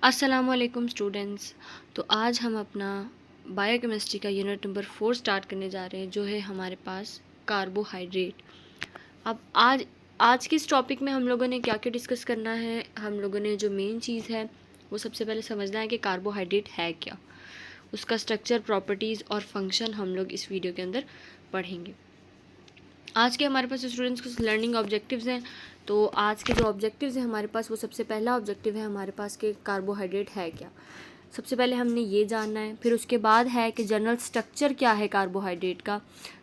अस्सलामुअलैकुम स्टूडेंट्स। तो आज हम अपना बायोकेमिस्ट्री का यूनिट नंबर 4 स्टार्ट करने जा रहे हैं, जो है हमारे पास कार्बोहाइड्रेट। अब आज के इस टॉपिक में हम लोगों ने क्या क्या डिस्कस करना है। हम लोगों ने जो मेन चीज़ है वो सबसे पहले समझना है कि कार्बोहाइड्रेट है क्या, उसका स्ट्रक्चर, प्रॉपर्टीज़ और फंक्शन हम लोग इस वीडियो के अंदर पढ़ेंगे। आज के हमारे पास स्टूडेंट्स कुछ लर्निंग ऑब्जेक्टिव्स हैं। तो आज के जो ऑब्जेक्टिव्स हैं हमारे पास, वो सबसे पहला ऑब्जेक्टिव है हमारे पास कि कार्बोहाइड्रेट है क्या। सबसे पहले हमने ये जानना है, फिर उसके बाद है कि जनरल स्ट्रक्चर क्या है कार्बोहाइड्रेट का,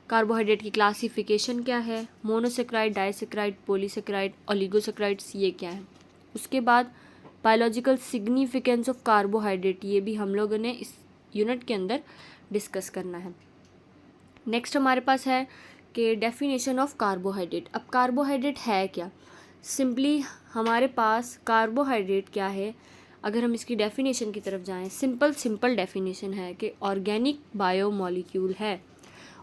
कार्बोहाइड्रेट की क्लासिफिकेशन क्या है, मोनोसेक्राइड, डाइसेक्राइड, पॉलीसेक्राइड, ओलिगोसेक्राइड्स ये क्या है। उसके बाद बायोलॉजिकल सिग्निफिकेंस ऑफ कार्बोहाइड्रेट, ये भी हम लोगों ने इस यूनिट के अंदर डिस्कस करना है। नेक्स्ट हमारे पास है कि डेफिनेशन ऑफ कार्बोहाइड्रेट। अब कार्बोहाइड्रेट है क्या, सिंपली हमारे पास कार्बोहाइड्रेट क्या है, अगर हम इसकी डेफिनेशन की तरफ जाएं, सिंपल डेफिनेशन है कि ऑर्गेनिक बायोमॉलिक्यूल है।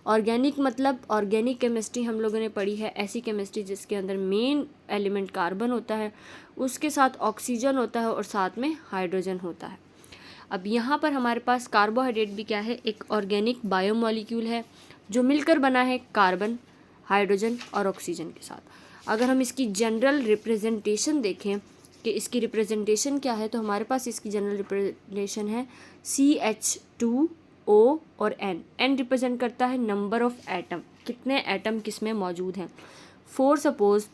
ऑर्गेनिक मतलब ऑर्गेनिक केमिस्ट्री हम लोगों ने पढ़ी है, ऐसी केमिस्ट्री जिसके अंदर मेन एलिमेंट कार्बन होता है, उसके साथ ऑक्सीजन होता है और साथ में हाइड्रोजन होता है। अब यहाँ पर हमारे पास कार्बोहाइड्रेट भी क्या है, एक ऑर्गेनिक बायोमॉलिक्यूल है जो मिलकर बना है कार्बन, हाइड्रोजन और ऑक्सीजन के साथ। अगर हम इसकी जनरल रिप्रेजेंटेशन देखें कि इसकी रिप्रेजेंटेशन क्या है, तो हमारे पास इसकी जनरल रिप्रेजेंटेशन है CH2O और N रिप्रेजेंट करता है नंबर ऑफ एटम, कितने एटम किस में मौजूद हैं। फॉर सपोज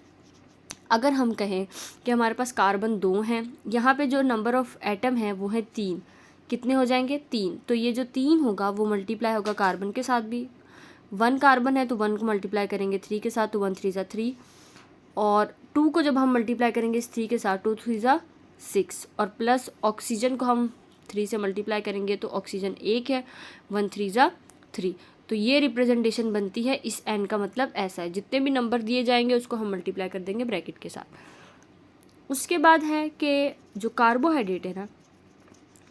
अगर हम कहें कि हमारे पास कार्बन 2 हैं, यहाँ पे जो नंबर ऑफ एटम है वो है 3, कितने हो जाएंगे 3। तो ये जो 3 होगा वो मल्टीप्लाई होगा कार्बन के साथ भी। 1 कार्बन है तो 1 को मल्टीप्लाई करेंगे 3 के साथ, तो 1 3 ज़ा 3, और 2 को जब हम मल्टीप्लाई करेंगे इस 3 के साथ, 2 3 ज़ा 6, और प्लस ऑक्सीजन को हम 3 से मल्टीप्लाई करेंगे तो ऑक्सीजन 1 है, 1 3 ज़ा 3। तो ये रिप्रेजेंटेशन बनती है इस n का, मतलब ऐसा है जितने भी नंबर दिए जाएंगे उसको हम मल्टीप्लाई कर देंगे ब्रैकेट के साथ। उसके बाद है कि जो कार्बोहाइड्रेट है ना,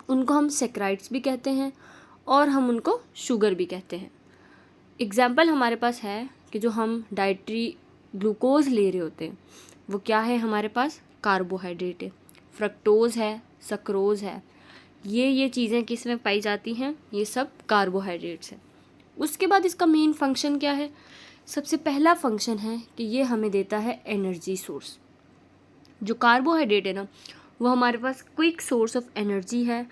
उनको हम सेक्राइड्स भी कहते हैं और हम उनको शुगर भी कहते हैं। एग्जाम्पल हमारे पास है कि जो हम डाइटरी ग्लूकोज ले रहे होते हैं वो क्या है, हमारे पास कार्बोहाइड्रेट है। फ्रक्टोज है, सक्रोज है, ये चीज़ें किस में पाई जाती हैं, ये सब कार्बोहाइड्रेट्स हैं। उसके बाद इसका मेन फंक्शन क्या है, सबसे पहला फंक्शन है कि ये हमें देता है एनर्जी सोर्स। जो कार्बोहाइड्रेट है ना, वो हमारे पास क्विक सोर्स ऑफ एनर्जी है।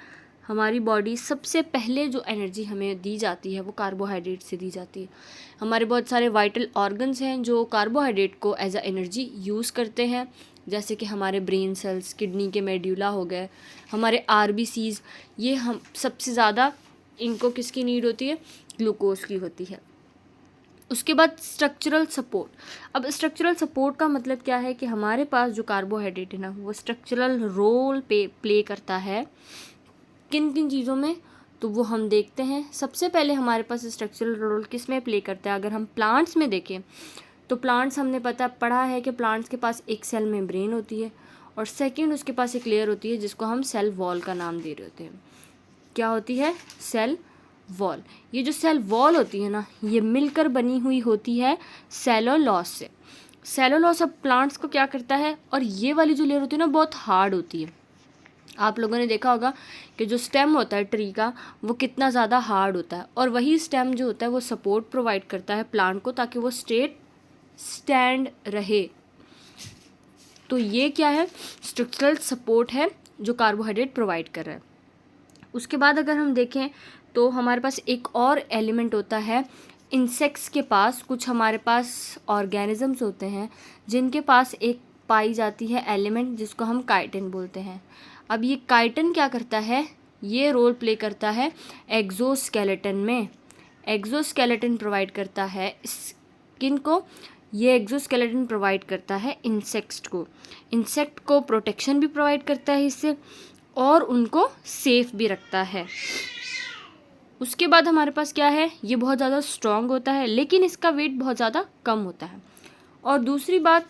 हमारी बॉडी सबसे पहले जो एनर्जी हमें दी जाती है वो कार्बोहाइड्रेट से दी जाती है। हमारे बहुत सारे वाइटल ऑर्गन्स हैं जो कार्बोहाइड्रेट को एज अ एनर्जी यूज़ करते हैं, जैसे कि हमारे ब्रेन सेल्स, किडनी के मेड्यूला हो गए, हमारे RBCs, ये हम सबसे ज़्यादा इनको किसकी नीड होती है, ग्लूकोज की होती है। उसके बाद स्ट्रक्चरल सपोर्ट। अब स्ट्रक्चरल सपोर्ट का मतलब क्या है कि हमारे पास जो कार्बोहाइड्रेट है ना, वो स्ट्रक्चरल रोल प्ले करता है किन किन चीज़ों में, तो वो हम देखते हैं। सबसे पहले हमारे पास स्ट्रक्चरल रोल किस में प्ले करता है, अगर हम प्लांट्स में देखें तो प्लांट्स हमने पढ़ा है कि प्लांट्स के पास एक सेल मेम्ब्रेन होती है और सेकेंड उसके पास एक लेयर होती है जिसको हम सेल वॉल का नाम दे रहे होते हैं। क्या होती है, सेल वॉल। ये जो सेल वॉल होती है ना, ये मिलकर बनी हुई होती है सेलुलोज से। सेलुलोज अब प्लांट्स को क्या करता है, और ये वाली जो लेयर होती है ना बहुत हार्ड होती है। आप लोगों ने देखा होगा कि जो स्टेम होता है ट्री का वो कितना ज़्यादा हार्ड होता है, और वही स्टेम जो होता है वो सपोर्ट प्रोवाइड करता है प्लांट को ताकि वो स्टैंड रहे। तो ये क्या है, स्ट्रक्चरल सपोर्ट है जो कार्बोहाइड्रेट प्रोवाइड कर रहा है। उसके बाद अगर हम देखें तो हमारे पास एक और एलिमेंट होता है इंसेक्ट्स के पास। कुछ हमारे पास ऑर्गेनिजम्स होते हैं जिनके पास एक पाई जाती है एलिमेंट जिसको हम काइटिन बोलते हैं। अब ये काइटिन क्या करता है, ये रोल प्ले करता है एक्सोस्केलेटन में। एक्सोस्केलेटन प्रोवाइड करता है स्किन को, ये एक्सोस्केलेटन प्रोवाइड करता है इंसेक्ट को प्रोटेक्शन भी प्रोवाइड करता है इससे, और उनको सेफ भी रखता है। उसके बाद हमारे पास क्या है, ये बहुत ज़्यादा स्ट्रॉन्ग होता है लेकिन इसका वेट बहुत ज़्यादा कम होता है। और दूसरी बात,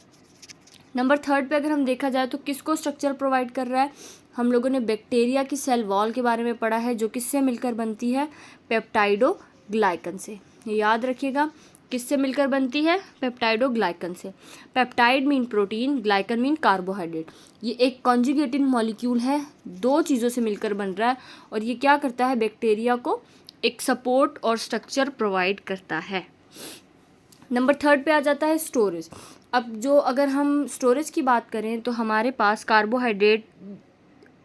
नंबर 3 पे अगर हम देखा जाए तो किसको स्ट्रक्चर प्रोवाइड कर रहा है, हम लोगों ने बैक्टीरिया की सेल वॉल के बारे में पढ़ा है जो किससे मिलकर बनती है, पेप्टाइडोग्लाइकन से। ये याद रखिएगा किससे मिलकर बनती है? पेप्टाइडोग्लाइकन से। Peptide mean protein, glycan mean carbohydrate. ये एक कॉन्जुगेटेड मॉलिक्यूल है, दो चीज़ों से मिलकर बन रहा है और ये क्या करता है? बैक्टीरिया को एक सपोर्ट और स्ट्रक्चर प्रोवाइड करता है। नंबर 3 पे आ जाता है स्टोरेज। अब जो अगर हम स्टोरेज की बात करें तो हमारे पास कार्बोहाइड्रेट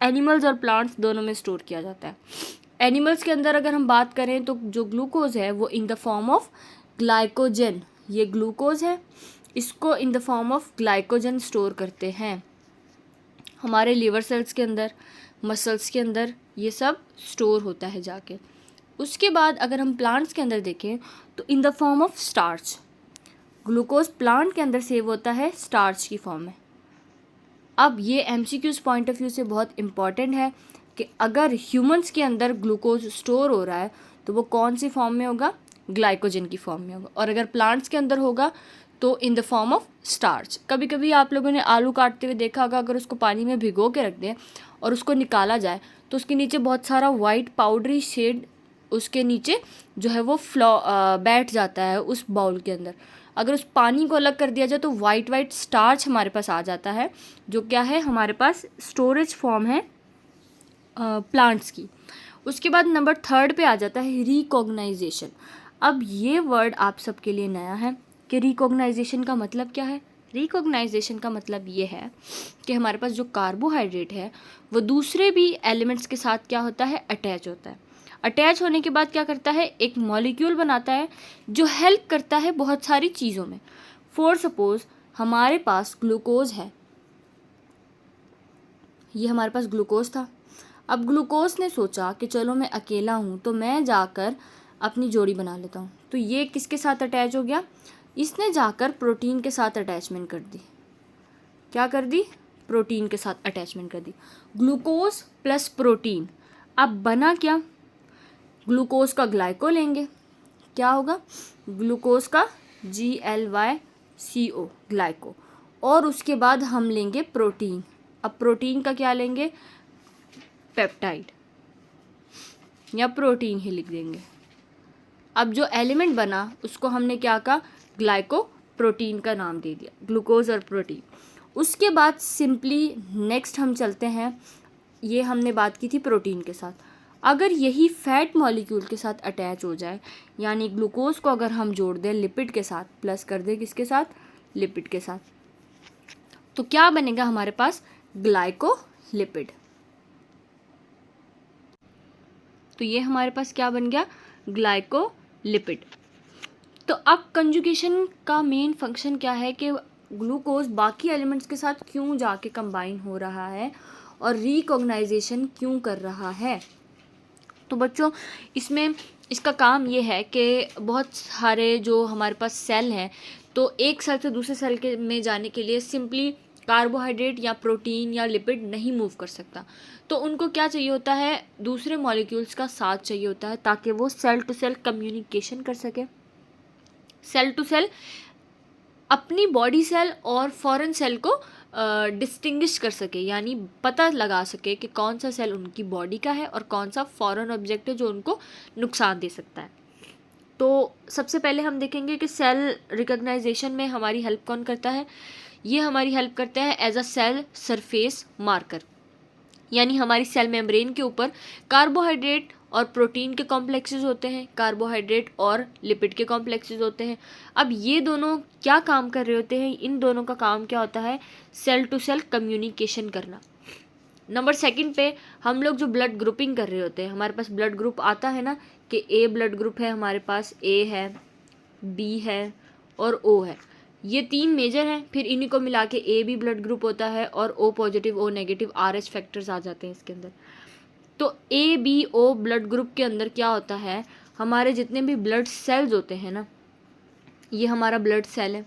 एनिमल्स और प्लांट्स दोनों में स्टोर किया जाता है। एनिमल्स के अंदर अगर हम बात करें तो जो ग्लूकोज है वो in the form of glycogen, ये ग्लूकोज है, इसको in the form of glycogen store करते हैं। हमारे लिवर सेल्स के अंदर, मसल्स के अंदर ये सब स्टोर होता है जाके। उसके बाद अगर हम प्लांट्स के अंदर देखें तो in the form of starch. Glucose plant के अंदर सेव होता है स्टार्च की फॉर्म में। अब ये MCQs पॉइंट ऑफ व्यू से बहुत इम्पॉर्टेंट है कि अगर ह्यूमंस के अंदर ग्लूकोज स्टोर हो रहा है तो वो कौन सी फॉर्म में होगा? ग्लाइकोजन की फॉर्म में होगा। और अगर प्लांट्स के अंदर होगा तो in the form of starch. कभी कभी आप लोगों ने आलू काटते हुए देखा होगा, अगर उसको पानी में भिगो के रख दें और उसको निकाला जाए तो उसके नीचे बहुत सारा वाइट पाउडरी शेड उसके नीचे जो है वो बैठ जाता है उस बाउल के अंदर। अगर उस पानी को अलग कर दिया जाए तो वाइट स्टार्च हमारे पास आ जाता है, जो क्या है? हमारे पास स्टोरेज फॉर्म है प्लांट्स की। उसके बाद नंबर 3 पे आ जाता है रिकॉग्नाइजेशन। अब ये वर्ड आप सबके लिए नया है कि रिकॉग्नाइजेशन का मतलब क्या है? रिकॉग्नाइजेशन का मतलब ये है कि हमारे पास जो कार्बोहाइड्रेट है वो दूसरे भी एलिमेंट्स के साथ क्या होता है? अटैच होता है। अटैच होने के बाद क्या करता है? एक मॉलिक्यूल बनाता है जो हेल्प करता है बहुत सारी चीज़ों में। फॉर सपोज हमारे पास ग्लूकोज है, ये हमारे पास ग्लूकोज था। अब ग्लूकोज ने सोचा कि चलो मैं अकेला हूँ तो मैं जाकर अपनी जोड़ी बना लेता हूँ। तो ये किसके साथ अटैच हो गया? इसने जाकर प्रोटीन के साथ अटैचमेंट कर दी। क्या कर दी? प्रोटीन के साथ अटैचमेंट कर दी। Glucose plus protein. अब बना क्या? ग्लूकोज का ग्लाइको लेंगे, क्या होगा? ग्लूकोज का GLYCO ग्लाइको। और उसके बाद हम लेंगे प्रोटीन। अब प्रोटीन का क्या लेंगे? पेप्टाइड या प्रोटीन ही लिख देंगे। अब जो एलिमेंट बना उसको हमने क्या कहा? ग्लाइको प्रोटीन का नाम दे दिया, ग्लूकोज और प्रोटीन। उसके बाद सिंपली नेक्स्ट हम चलते हैं, ये हमने बात की थी प्रोटीन के साथ। अगर यही फैट मॉलिक्यूल के साथ अटैच हो जाए, यानी ग्लूकोज को अगर हम जोड़ दें लिपिड के साथ, प्लस कर दें किसके साथ? लिपिड के साथ, तो क्या बनेगा हमारे पास? ग्लाइकोलिपिड। तो ये हमारे पास क्या बन गया? ग्लाइकोलिपिड। तो अब कंजुगेशन का मेन फंक्शन क्या है कि ग्लूकोज बाकी एलिमेंट्स के साथ क्यों जाके कंबाइन हो रहा है और रिकॉग्नाइजेशन क्यों कर रहा है। तो बच्चों इसमें इसका काम ये है कि बहुत सारे जो हमारे पास सेल हैं, तो एक सेल से दूसरे सेल के में जाने के लिए सिंपली कार्बोहाइड्रेट या प्रोटीन या लिपिड नहीं मूव कर सकता, तो उनको क्या चाहिए होता है? दूसरे मॉलिक्यूल्स का साथ चाहिए होता है ताकि वो सेल टू सेल कम्युनिकेशन कर सके। सेल टू सेल अपनी बॉडी सेल और फॉरेन सेल को डिस्टिंग्विश कर सके, यानी पता लगा सके कि कौन सा सेल उनकी बॉडी का है और कौन सा फॉरेन ऑब्जेक्ट है जो उनको नुकसान दे सकता है। तो सबसे पहले हम देखेंगे कि सेल रिकॉग्नाइजेशन में हमारी हेल्प कौन करता है। ये हमारी हेल्प करता है as a cell surface marker, यानी हमारी सेल मेम्ब्रेन के ऊपर कार्बोहाइड्रेट और प्रोटीन के कॉम्प्लेक्सेस होते हैं, कार्बोहाइड्रेट और लिपिड के कॉम्प्लेक्सेस होते हैं। अब ये दोनों क्या काम कर रहे होते हैं? इन दोनों का काम क्या होता है? सेल टू सेल कम्युनिकेशन करना। नंबर 2 पे हम लोग जो ब्लड ग्रुपिंग कर रहे होते हैं, हमारे पास ब्लड ग्रुप आता है ना कि ए ब्लड ग्रुप है, हमारे पास ए है, बी है और ओ है। ये 3 मेजर हैं, फिर इन्हीं को मिला के ए बी ब्लड ग्रुप होता है और O positive O negative RH factors आ जाते हैं इसके अंदर। तो ABO ब्लड ग्रुप के अंदर क्या होता है? हमारे जितने भी ब्लड सेल्स होते हैं ना, ये हमारा ब्लड सेल है।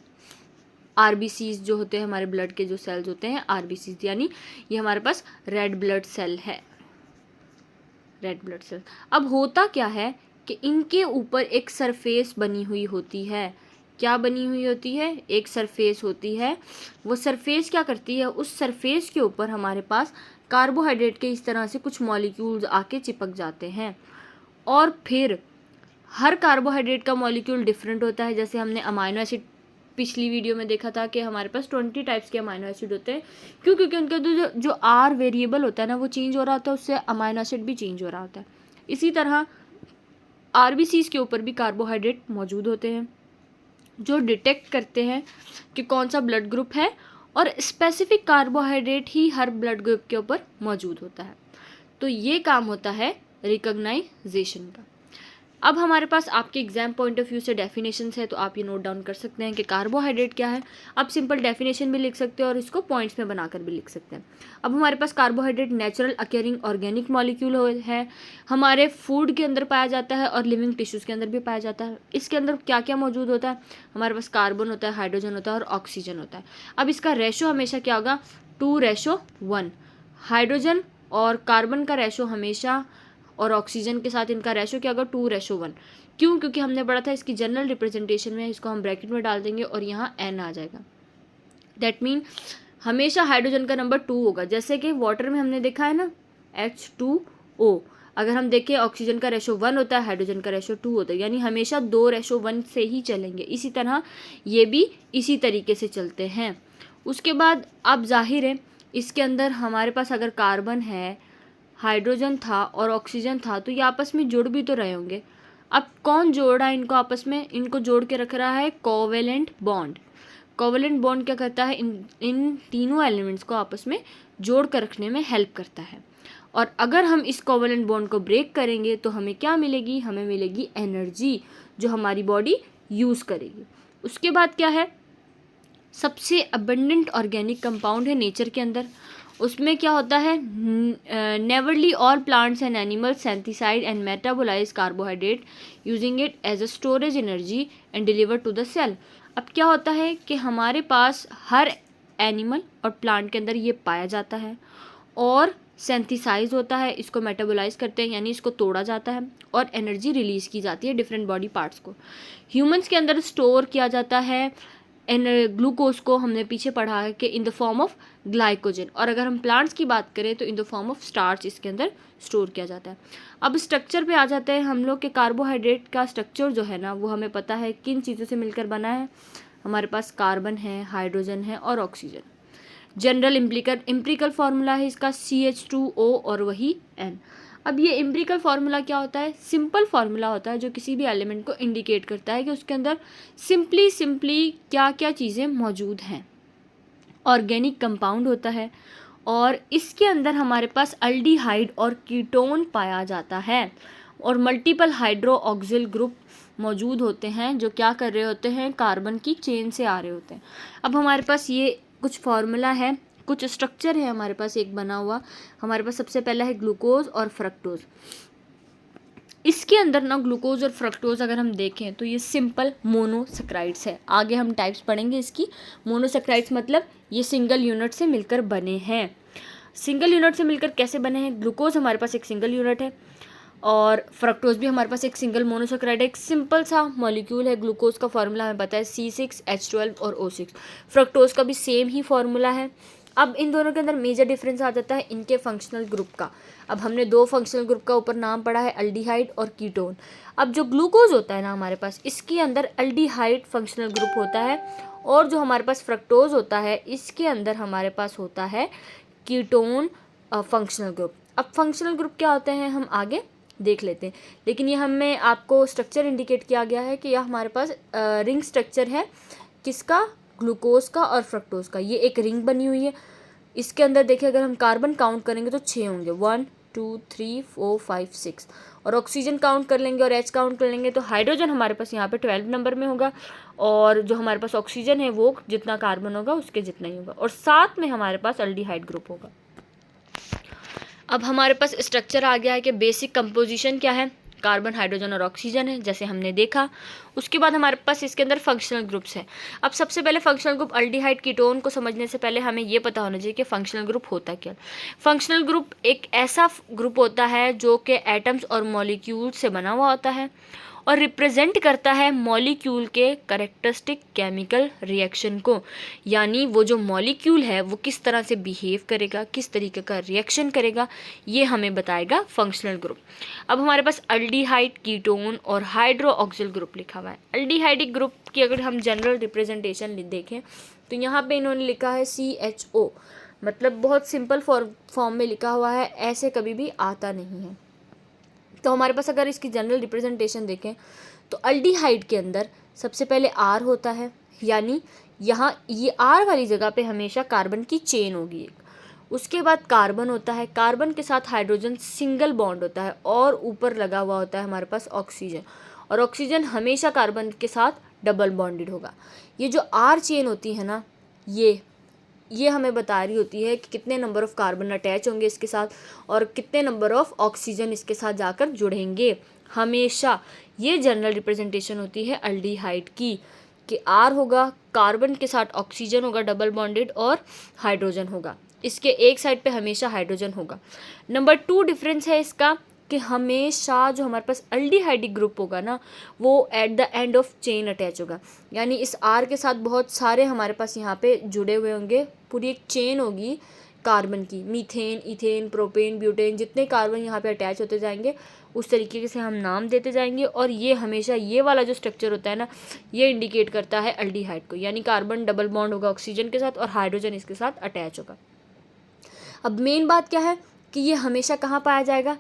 RBCs जो होते हैं हमारे ब्लड के जो सेल्स होते हैं RBCs, यानी ये हमारे पास रेड ब्लड सेल है, रेड ब्लड सेल। अब होता क्या है कि इनके ऊपर एक सरफेस बनी हुई होती है। क्या बनी हुई होती है? एक सरफेस होती है। वो सरफेस क्या करती है? उस सरफेस के ऊपर हमारे पास कार्बोहाइड्रेट के इस तरह से कुछ मॉलिक्यूल्स आके चिपक जाते हैं और फिर हर कार्बोहाइड्रेट का मॉलिक्यूल डिफरेंट होता है। जैसे हमने अमाइनो एसिड पिछली वीडियो में देखा था कि हमारे पास 20 टाइप्स के अमाइनो एसिड होते हैं। क्यों? क्योंकि उनका जो आर वेरिएबल होता है ना, वो चेंज हो रहा होता है, उससे अमाइनो एसिड भी चेंज हो रहा होता है। इसी तरह आरबीसीज के ऊपर भी कार्बोहाइड्रेट मौजूद होते हैं जो डिटेक्ट करते हैं कि कौन सा ब्लड ग्रुप है, और स्पेसिफिक कार्बोहाइड्रेट ही हर ब्लड ग्रुप के ऊपर मौजूद होता है। तो ये काम होता है रिकॉग्नाइजेशन का। अब हमारे पास आपके एग्जाम पॉइंट ऑफ व्यू से डेफिनेशंस है, तो आप ये नोट डाउन कर सकते हैं कि कार्बोहाइड्रेट क्या है। आप सिंपल डेफिनेशन भी लिख सकते हैं और इसको पॉइंट्स में बनाकर भी लिख सकते हैं। अब हमारे पास कार्बोहाइड्रेट नेचुरल अकेयरिंग ऑर्गेनिक मॉलिक्यूल है, हमारे फूड के अंदर पाया जाता है और लिविंग टिश्यूज़ के अंदर भी पाया जाता है। इसके अंदर क्या क्या मौजूद होता है? हमारे पास कार्बन होता है, हाइड्रोजन होता है और ऑक्सीजन होता है। अब इसका रेशो हमेशा क्या होगा? 2:1। हाइड्रोजन और कार्बन का रेशो हमेशा, और ऑक्सीजन के साथ इनका रेशो क्या होगा? 2:1। क्यों? क्योंकि हमने पढ़ा था इसकी जनरल रिप्रेजेंटेशन में, इसको हम ब्रैकेट में डाल देंगे और यहाँ n आ जाएगा। दैट मीन हमेशा हाइड्रोजन का नंबर 2 होगा। जैसे कि वाटर में हमने देखा है ना, H2O। अगर हम देखें ऑक्सीजन का रेशो 1 होता है, हाइड्रोजन का रेशो 2 होता है, यानी हमेशा 2:1 से ही चलेंगे। इसी तरह ये भी इसी तरीके से चलते हैं। उसके बाद अब जाहिर है इसके अंदर हमारे पास अगर कार्बन है, हाइड्रोजन था और ऑक्सीजन था, तो ये आपस में जुड़ भी तो रहे होंगे। अब कौन जोड़ रहा है इनको आपस में? इनको जोड़ के रख रहा है कोवेलेंट बॉन्ड। कोवेलेंट बॉन्ड क्या करता है? इन तीनों एलिमेंट्स को आपस में जोड़ कर रखने में हेल्प करता है। और अगर हम इस कोवेलेंट बॉन्ड को ब्रेक करेंगे तो हमें क्या मिलेगी? हमें मिलेगी एनर्जी, जो हमारी बॉडी यूज़ करेगी। उसके बाद क्या है? सबसे अबंडेंट ऑर्गेनिक कंपाउंड है नेचर के अंदर। उसमें क्या होता है? Nearly all plants and animals synthesize and metabolize carbohydrate using it as a storage energy and deliver to the cell. अब क्या होता है कि हमारे पास हर एनिमल और प्लांट के अंदर ये पाया जाता है और सेंथिसाइज होता है, इसको मेटाबोलाइज करते हैं यानी इसको तोड़ा जाता है और एनर्जी रिलीज़ की जाती है डिफरेंट बॉडी पार्ट्स को। ह्यूमंस के अंदर स्टोर किया जाता है ग्लूकोज को, हमने पीछे पढ़ा है कि in the form of glycogen. और अगर हम प्लांट्स की बात करें तो in the form of starch इसके अंदर स्टोर किया जाता है। अब स्ट्रक्चर पे आ जाते हैं हम लोग के। कार्बोहाइड्रेट का स्ट्रक्चर जो है ना, वो हमें पता है किन चीज़ों से मिलकर बना है। हमारे पास कार्बन है, हाइड्रोजन है और ऑक्सीजन। जनरल इम्प्रिकल फार्मूला है इसका CH2O और वही N। अब ये इम्प्रिकल फार्मूला क्या होता है? सिंपल फार्मूला होता है जो किसी भी एलिमेंट को इंडिकेट करता है कि उसके अंदर सिंपली क्या क्या चीज़ें मौजूद हैं। ऑर्गेनिक कंपाउंड होता है और इसके अंदर हमारे पास अल्डिहाइड और कीटोन पाया जाता है और मल्टीपल हाइड्रो ऑक्सिल ग्रुप मौजूद होते हैं जो क्या कर रहे होते हैं? कार्बन की चेन से आ रहे होते हैं। अब हमारे पास ये कुछ फार्मूला है, कुछ स्ट्रक्चर है हमारे पास एक बना हुआ। हमारे पास सबसे पहला है ग्लूकोज और फ्रक्टोज। इसके अंदर ना ग्लूकोज और फ्रक्टोज अगर हम देखें तो ये सिंपल मोनोसेक्राइड्स है। आगे हम टाइप्स पढ़ेंगे इसकी। मोनोसेक्राइड्स मतलब ये सिंगल यूनिट से मिलकर बने हैं। सिंगल यूनिट से मिलकर कैसे बने हैं? ग्लूकोज हमारे पास एक सिंगल यूनिट है और फ्रक्टोज भी हमारे पास एक सिंगल मोनोसेक्राइड है। एक सिंपल सा मॉलिक्यूल है। ग्लूकोज का फार्मूला हमें पता है C6H12 और O6। फ्रक्टोज का भी सेम ही फार्मूला है। अब इन दोनों के अंदर मेजर डिफरेंस आ जाता है इनके फंक्शनल ग्रुप का। अब हमने 2 फंक्शनल ग्रुप का ऊपर नाम पढ़ा है, अल्डिहाइड और कीटोन। अब जो ग्लूकोज होता है ना हमारे पास, इसके अंदर अल्डिहाइड फंक्शनल ग्रुप होता है और जो हमारे पास फ्रक्टोज होता है इसके अंदर हमारे पास होता है कीटोन फंक्शनल ग्रुप। अब फंक्शनल ग्रुप क्या होते हैं हम आगे देख लेते हैं, लेकिन ये हमें आपको स्ट्रक्चर इंडिकेट किया गया है कि यह हमारे पास रिंग स्ट्रक्चर है। किसका? ग्लूकोज का और फ्रक्टोज का। ये एक रिंग बनी हुई है। इसके अंदर देखिए अगर हम कार्बन काउंट करेंगे तो 6 होंगे, 1 2 3 4 5 6। और ऑक्सीजन काउंट कर लेंगे और H काउंट कर लेंगे तो हाइड्रोजन हमारे पास यहाँ पे 12 नंबर में होगा और जो हमारे पास ऑक्सीजन है वो जितना कार्बन होगा उसके जितना ही होगा और साथ में हमारे पास अल्डिहाइड ग्रुप होगा। अब हमारे पास स्ट्रक्चर आ गया है कि बेसिक कंपोजिशन क्या है? कार्बन, हाइड्रोजन और ऑक्सीजन है जैसे हमने देखा। उसके बाद हमारे पास इसके अंदर फंक्शनल ग्रुप्स है। अब सबसे पहले फंक्शनल ग्रुप अल्डिहाइड कीटोन को समझने से पहले हमें ये पता होना चाहिए कि फंक्शनल ग्रुप होता क्या। फंक्शनल ग्रुप एक ऐसा ग्रुप होता है जो कि एटम्स और मॉलिक्यूल से बना हुआ होता है और रिप्रेजेंट करता है मॉलिक्यूल के कैरेक्टरिस्टिक केमिकल रिएक्शन को, यानी वो जो मॉलिक्यूल है वो किस तरह से बिहेव करेगा, किस तरीके का रिएक्शन करेगा, ये हमें बताएगा फंक्शनल ग्रुप। अब हमारे पास अल्डिहाइड, कीटोन और हाइड्रोक्सिल ग्रुप लिखा हुआ है। अल्डिहाइडिक ग्रुप की अगर हम जनरल रिप्रेजेंटेशन देखें तो यहाँ पे इन्होंने लिखा है CHO, मतलब बहुत सिंपल फॉर्म में लिखा हुआ है, ऐसे कभी भी आता नहीं है। तो हमारे पास अगर इसकी जनरल रिप्रेजेंटेशन देखें तो अल्डिहाइड के अंदर सबसे पहले R होता है, यानी यहाँ ये R वाली जगह पे हमेशा कार्बन की चेन होगी एक। उसके बाद कार्बन होता है, कार्बन के साथ हाइड्रोजन सिंगल बॉन्ड होता है और ऊपर लगा हुआ होता है हमारे पास ऑक्सीजन, और ऑक्सीजन हमेशा कार्बन के साथ डबल बॉन्डेड होगा। ये जो R चेन होती है ना, ये हमें बता रही होती है कि कितने नंबर ऑफ़ कार्बन अटैच होंगे इसके साथ और कितने नंबर ऑफ़ ऑक्सीजन इसके साथ जाकर जुड़ेंगे। हमेशा ये जनरल रिप्रेजेंटेशन होती है अल्डिहाइड की कि R होगा, कार्बन के साथ ऑक्सीजन होगा डबल बॉन्डेड और हाइड्रोजन होगा, इसके एक साइड पे हमेशा हाइड्रोजन होगा। नंबर 2 डिफरेंस है इसका कि हमेशा जो हमारे पास अल्डिहाइडिक ग्रुप होगा ना, वो at the end of chain attach होगा, यानी इस R के साथ बहुत सारे हमारे पास यहाँ पे जुड़े हुए होंगे, पूरी एक चेन होगी कार्बन की, मीथेन, इथेन, प्रोपेन, ब्यूटेन, जितने कार्बन यहाँ पे अटैच होते जाएंगे उस तरीके से हम नाम देते जाएंगे। और ये हमेशा ये वाला जो स्ट्रक्चर होता है ना, ये इंडिकेट करता है अल्डिहाइड को, यानी कार्बन डबल बॉन्ड होगा ऑक्सीजन के साथ और हाइड्रोजन इसके साथ अटैच होगा। अब मेन बात क्या है कि ये हमेशा कहाँ पाया जाएगा,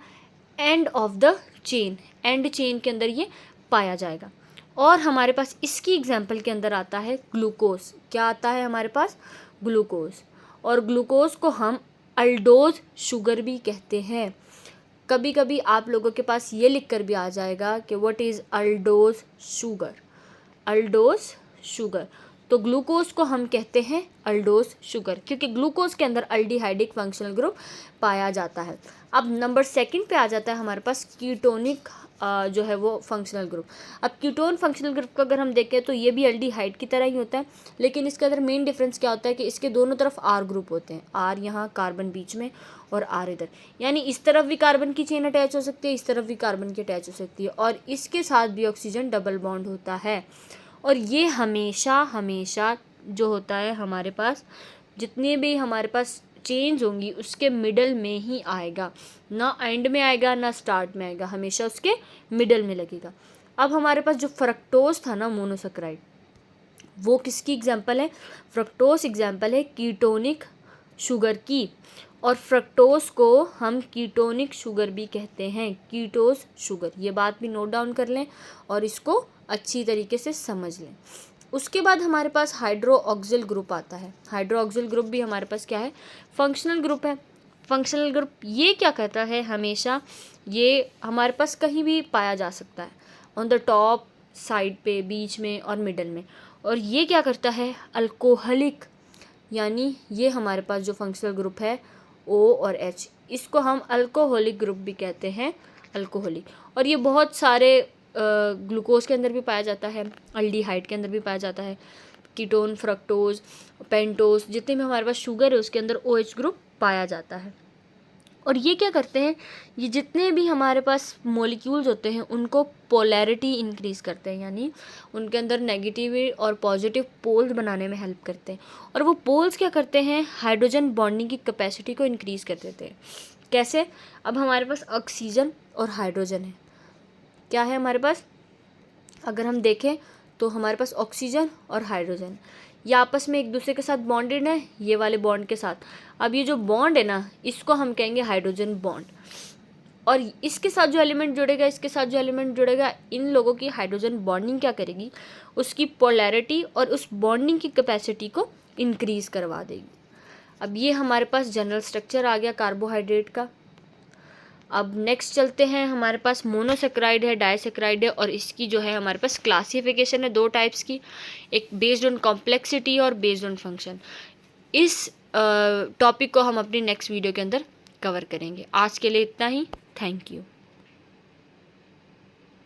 end of the chain, and chain के अंदर ये पाया जाएगा। और हमारे पास इसकी एग्जांपल के अंदर आता है ग्लूकोज। क्या आता है हमारे पास, ग्लूकोज, और ग्लूकोज को हम अल्डोज शुगर भी कहते हैं। कभी कभी आप लोगों के पास ये लिख कर भी आ जाएगा कि व्हाट इज़ अल्डोज शुगर, अल्डोज शुगर। तो ग्लूकोज को हम कहते हैं अल्डोज शुगर, क्योंकि ग्लूकोज के अंदर अल्डिहाइडिक फंक्शनल ग्रुप पाया जाता है। अब नंबर 2 पे आ जाता है हमारे पास कीटोनिक जो है वो फंक्शनल ग्रुप। अब कीटोन फंक्शनल ग्रुप को अगर हम देखें तो ये भी अल्डिहाइड की तरह ही होता है, लेकिन इसके अंदर मेन डिफरेंस क्या होता है कि इसके दोनों तरफ R ग्रुप होते हैं, R यहाँ, कार्बन बीच में और R इधर, यानी इस तरफ भी कार्बन की चेन अटैच हो सकती है, इस तरफ भी कार्बन की अटैच हो सकती है, और इसके साथ भी ऑक्सीजन डबल बॉन्ड होता है। और ये हमेशा जो होता है हमारे पास, जितने भी हमारे पास चेंज होंगी उसके मिडल में ही आएगा, ना एंड में आएगा ना स्टार्ट में आएगा, हमेशा उसके मिडल में लगेगा। अब हमारे पास जो फ्रक्टोज था ना, मोनोसेक्राइड, वो किसकी एग्जांपल है, फ्रक्टोज एग्जांपल है कीटोनिक शुगर की, और फ्रक्टोज को हम कीटोनिक शुगर भी कहते हैं, कीटोज शुगर। ये बात भी नोट डाउन कर लें और इसको अच्छी तरीके से समझ लें। उसके बाद हमारे पास हाइड्रोक्सिल ग्रुप आता है। हाइड्रोक्सिल ग्रुप भी हमारे पास क्या है, फंक्शनल ग्रुप है। फंक्शनल ग्रुप ये क्या कहता है, हमेशा ये हमारे पास कहीं भी पाया जा सकता है, ऑन द टॉप, साइड पे, बीच में और मिडल में। और ये क्या करता है, अल्कोहलिक, यानी ये हमारे पास जो फंक्शनल ग्रुप है O और H, इसको हम अल्कोहलिक ग्रुप भी कहते हैं, अल्कोहलिक। और ये बहुत सारे ग्लूकोज के अंदर भी पाया जाता है, अल्डिहाइड के अंदर भी पाया जाता है, कीटोन, फ्रक्टोज, पेंटोज, जितने भी हमारे पास शुगर है उसके अंदर OH ग्रुप पाया जाता है। और ये क्या करते हैं, ये जितने भी हमारे पास मॉलिक्यूल्स होते हैं उनको पोलैरिटी इंक्रीज़ करते हैं, यानी उनके अंदर नेगेटिव और पॉजिटिव पोल्स बनाने में हेल्प करते हैं। और वो पोल्स क्या करते हैं, हाइड्रोजन बॉन्डिंग की कैपेसिटी को इंक्रीज़ कर देते हैं। कैसे, अब हमारे पास ऑक्सीजन और हाइड्रोजन है, क्या है हमारे पास, अगर हम देखें तो हमारे पास ऑक्सीजन और हाइड्रोजन, ये आपस में एक दूसरे के साथ बॉन्डेड है, ये वाले बॉन्ड के साथ। अब ये जो बॉन्ड है ना, इसको हम कहेंगे हाइड्रोजन बॉन्ड, और इसके साथ जो एलिमेंट जुड़ेगा, इसके साथ जो एलिमेंट जुड़ेगा, इन लोगों की हाइड्रोजन बॉन्डिंग क्या करेगी, उसकी पोलैरिटी और उस बॉन्डिंग की कैपेसिटी को इंक्रीज़ करवा देगी। अब ये हमारे पास जनरल स्ट्रक्चर आ गया कार्बोहाइड्रेट का। अब नेक्स्ट चलते हैं, हमारे पास मोनोसेक्राइड है, डाइसेक्राइड है, और इसकी जो है हमारे पास क्लासिफिकेशन है 2 टाइप्स की, एक बेस्ड ऑन कॉम्प्लेक्सिटी और बेस्ड ऑन फंक्शन। इस टॉपिक को हम अपनी नेक्स्ट वीडियो के अंदर कवर करेंगे। आज के लिए इतना ही, थैंक यू।